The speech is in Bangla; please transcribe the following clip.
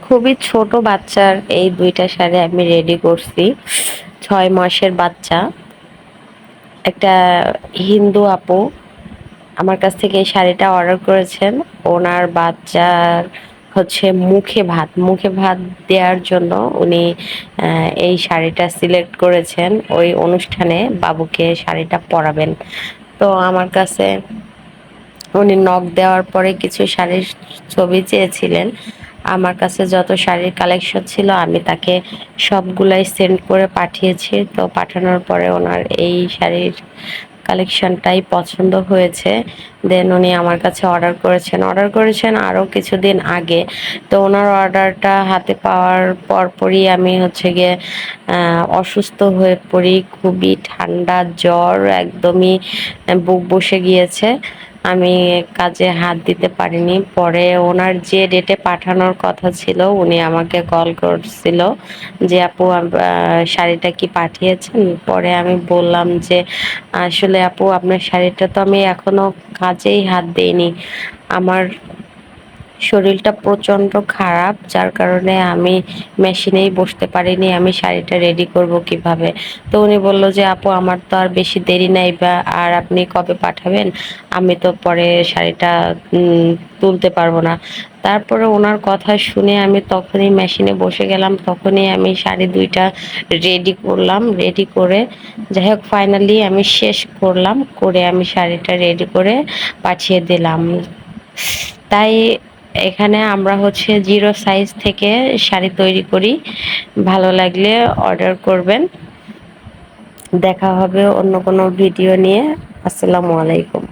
খুবই ছোট বাচ্চার এই দুইটা শাড়ি আমি রেডি করছি। 6 মাসের বাচ্চা একটা হিন্দু আপু আমার কাছ থেকে এই শাড়িটা অর্ডার করেছেন। ওনার বাচ্চার হচ্ছে মুখে ভাত দেওয়ার জন্য উনি এই শাড়িটা সিলেক্ট করেছেন। ওই অনুষ্ঠানে বাবুকে শাড়িটা পরাবেন। তো আমার কাছে উনি নক দেওয়ার পরে কিছু শাড়ির ছবি চেয়েছিলেন। আমার কাছে যত শাড়ির কালেকশন ছিল আমি তাকে সবগুলাই সেন্ড করে পাঠিয়েছি। তো পাঠানোর পরে ওনার এই শাড়ির কালেকশনটাই পছন্দ হয়েছে। দেন উনি আমার কাছে অর্ডার করেছেন আরও কিছুদিন আগে। তো ওনার অর্ডারটা হাতে পাওয়ার পরপরই আমি হচ্ছে গিয়ে অসুস্থ হয়ে পড়ি। খুবই ঠান্ডা জ্বর, একদমই বুক বসে গিয়েছে। আমি কাজে হাত দিতে পারিনি। পরে ওনার যে ডেটে পাঠানোর কথা ছিল উনি আমাকে কল করছিল যে আপু শাড়িটা কি পাঠিয়েছেন। পরে আমি বললাম যে আসলে আপু আপনার শাড়িটা তো আমি এখনো কাজেই হাত দিইনি। আমার শরীরটা প্রচন্ড খারাপ, যার কারণে আমি মেশিনেই বসতে পারিনি। আমি শাড়িটা রেডি করব কিভাবে। তো উনি বলল যে আপু আমার তো আর বেশি দেরি নাই, বা আর আপনি কবে পাঠাবেন, আমি তো পরে শাড়িটা তুলতে পারবো না। তারপরে ওনার কথা শুনে আমি তখনই মেশিনে বসে গেলাম। তখনই আমি শাড়ি দুইটা রেডি করলাম। রেডি করে যাই হোক ফাইনালি আমি শেষ করলাম, করে আমি শাড়িটা রেডি করে পাঠিয়ে দিলাম। তাই এখানে আমরা হচ্ছে 0 সাইজ থেকে শাড়ি তৈরি করি। ভালো লাগলে অর্ডার করবেন। দেখা হবে অন্য কোনো ভিডিও নিয়ে। আসসালামু আলাইকুম।